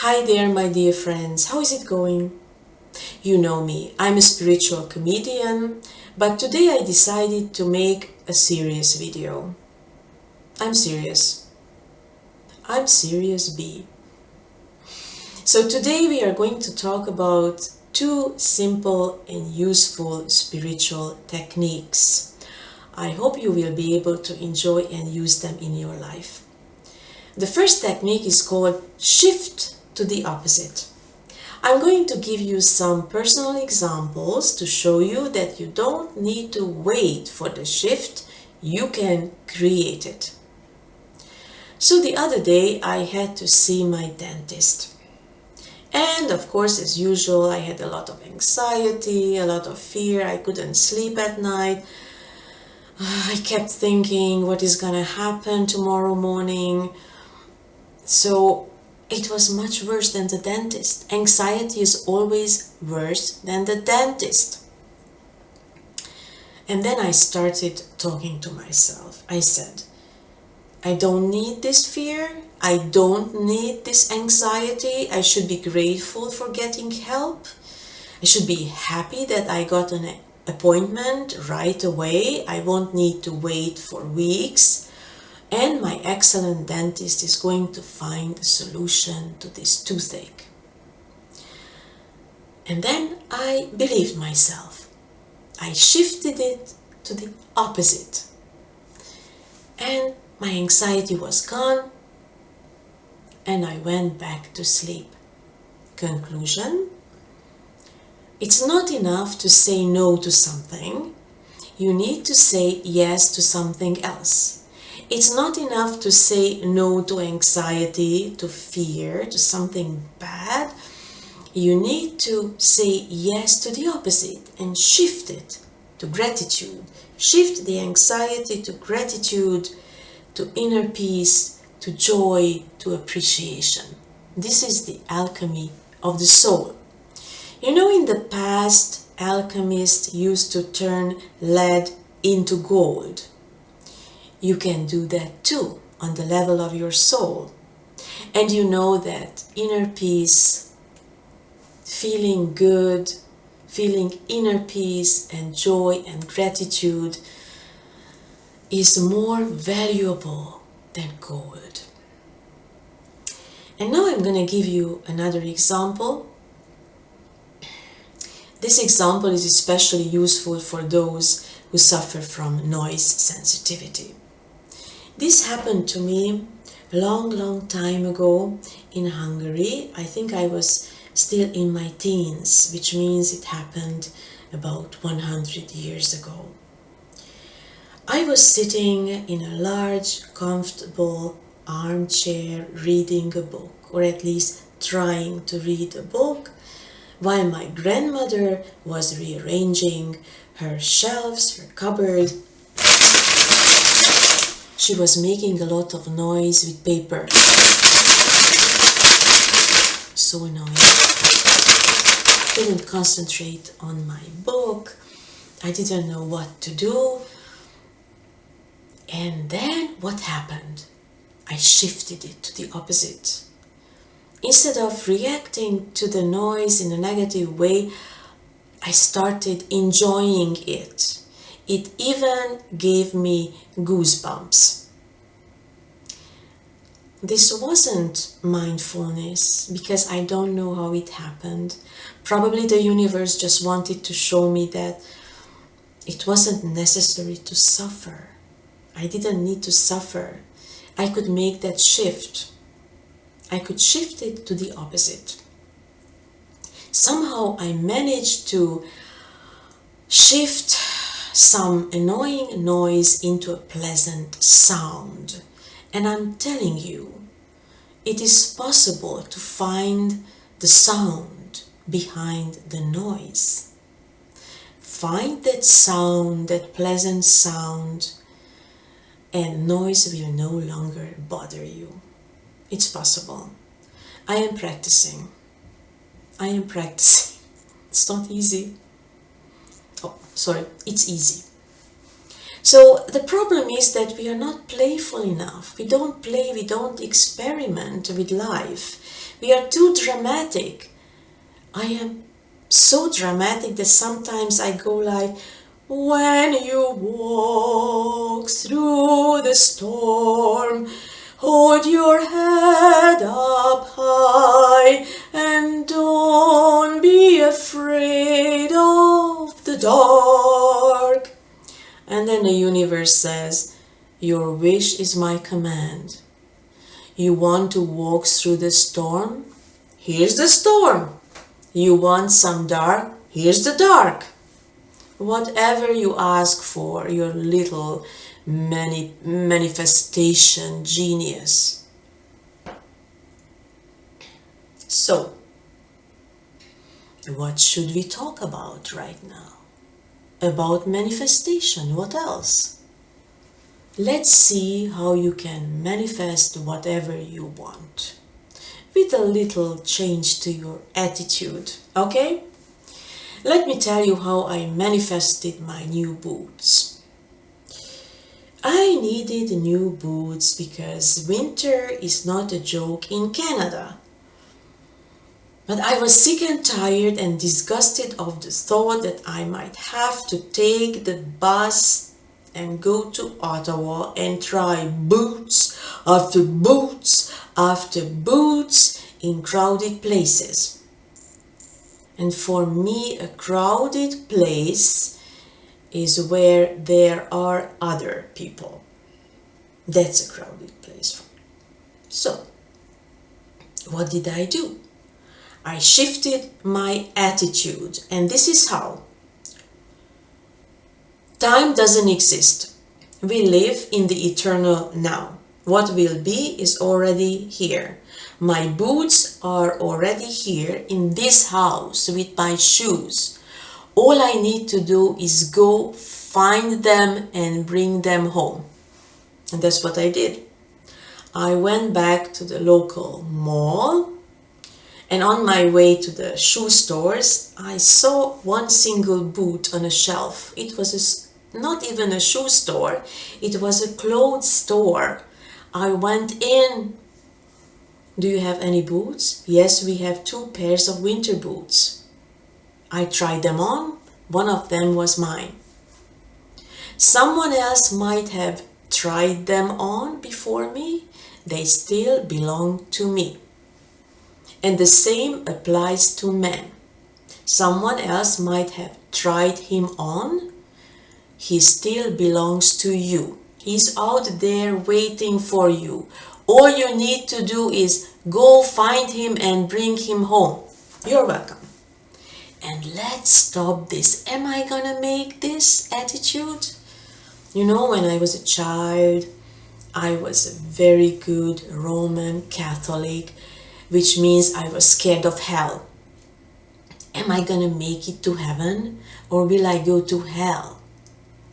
Hi there, my dear friends. How is it going? You know me, I'm a spiritual comedian, but today I decided to make a serious video. I'm serious. I'm serious B. So today we are going to talk about two simple and useful spiritual techniques. I hope you will be able to enjoy and use them in your life. The first technique is called shift to the opposite. I'm going to give you some personal examples to show you that you don't need to wait for the shift, you can create it. So the other day I had to see my dentist. And of course, as usual, I had a lot of anxiety, a lot of fear, I couldn't sleep at night. I kept thinking what is gonna happen tomorrow morning. So it was much worse than the dentist. Anxiety is always worse than the dentist. And then I started talking to myself. I said, I don't need this fear. I don't need this anxiety. I should be grateful for getting help. I should be happy that I got an appointment right away. I won't need to wait for weeks. And my excellent dentist is going to find a solution to this toothache. And then I believed myself. I shifted it to the opposite. And my anxiety was gone, and I went back to sleep. Conclusion: it's not enough to say no to something. You need to say yes to something else. It's not enough to say no to anxiety, to fear, to something bad. You need to say yes to the opposite and shift it to gratitude. Shift the anxiety to gratitude, to inner peace, to joy, to appreciation. This is the alchemy of the soul. You know, in the past, alchemists used to turn lead into gold. You can do that too on the level of your soul. And you know that inner peace, feeling good, feeling inner peace and joy and gratitude is more valuable than gold. And now I'm going to give you another example. This example is especially useful for those who suffer from noise sensitivity. This happened to me a long time ago in Hungary. I think I was still in my teens, which means it happened about 100 years ago. I was sitting in a large, comfortable armchair reading a book, or at least trying to read a book, while my grandmother was rearranging her shelves, her cupboard. She was making a lot of noise with paper. So annoying. Couldn't concentrate on my book. I didn't know what to do. And then what happened? I shifted it to the opposite. Instead of reacting to the noise in a negative way, I started enjoying it. It even gave me goosebumps. This wasn't mindfulness because I don't know how it happened. Probably the universe just wanted to show me that it wasn't necessary to suffer. I didn't need to suffer. I could make that shift. I could shift it to the opposite. Somehow I managed to shift some annoying noise into a pleasant sound. And I'm telling you, it is possible to find the sound behind the noise. Find that sound, that pleasant sound, and noise will no longer bother you. It's possible. I am practicing. It's not easy. Oh, sorry, it's easy. So the problem is that we are not playful enough. We don't play, we don't experiment with life. We are too dramatic. I am so dramatic that sometimes I go like, when you walk through the storm, hold your head up high and don't be afraid of the dark. And then the universe says, your wish is my command. You want to walk through the storm? Here's the storm. You want some dark? Here's the dark. Whatever you ask for, your little manifestation genius. So, what should we talk about right now? About manifestation. What else? Let's see how you can manifest whatever you want with a little change to your attitude, okay? Let me tell you how I manifested my new boots. I needed new boots because winter is not a joke in Canada. But I was sick and tired and disgusted of the thought that I might have to take the bus and go to Ottawa and try boots after boots after boots in crowded places. And for me, a crowded place is where there are other people. That's a crowded place for me. So, what did I do? I shifted my attitude, and this is how. Time doesn't exist. We live in the eternal now. What will be is already here. My boots are already here in this house with my shoes. All I need to do is go find them and bring them home. And that's what I did. I went back to the local mall, and on my way to the shoe stores, I saw one single boot on a shelf. It was not even a shoe store, it was a clothes store. I went in. Do you have any boots? Yes, we have 2 pairs of winter boots. I tried them on. One of them was mine. Someone else might have tried them on before me. They still belong to me. And the same applies to men. Someone else might have tried him on. He still belongs to you. He's out there waiting for you. All you need to do is go find him and bring him home. You're welcome. And let's stop this "am I gonna make this" attitude. You know, when I was a child, I was a very good Roman Catholic, which means I was scared of hell. Am I gonna make it to heaven, or will I go to hell?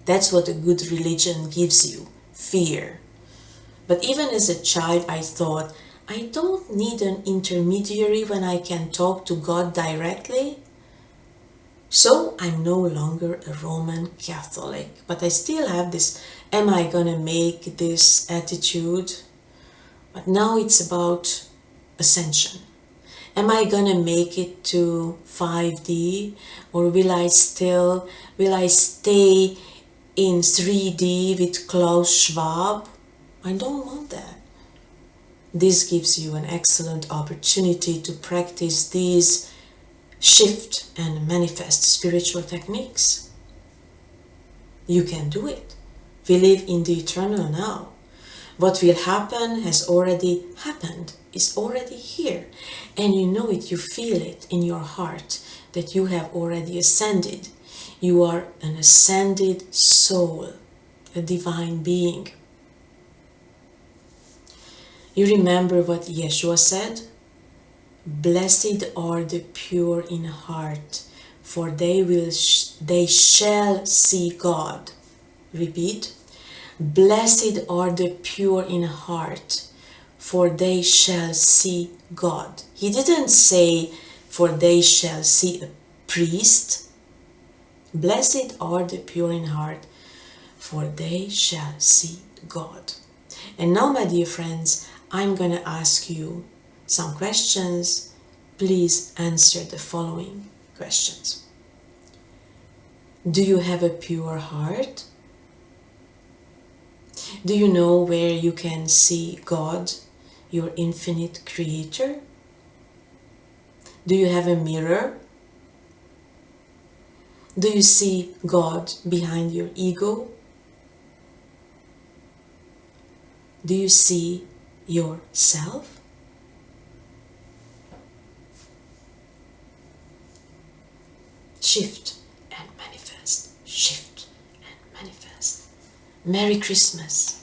That's what a good religion gives you, fear. But even as a child, I thought, I don't need an intermediary when I can talk to God directly. So I'm no longer a Roman Catholic, but I still have this "am I gonna make this" attitude. But now it's about ascension. Am I gonna make it to 5D, or will I stay in 3D with Klaus Schwab? I don't want that. This gives you an excellent opportunity to practice these shift and manifest spiritual techniques. You can do it. We live in the eternal now. What will happen has already happened, is already here. And you know it, you feel it in your heart that you have already ascended. You are an ascended soul, a divine being. You remember what Yeshua said? Blessed are the pure in heart, for they shall see God. Repeat. Blessed are the pure in heart, for they shall see God. He didn't say, for they shall see a priest. Blessed are the pure in heart, for they shall see God. And now, my dear friends, I'm going to ask you some questions. Please answer the following questions. Do you have a pure heart? Do you know where you can see God, your infinite creator? Do you have a mirror? Do you see God behind your ego? Do you see yourself? Shift and manifest. Shift and manifest. Merry Christmas.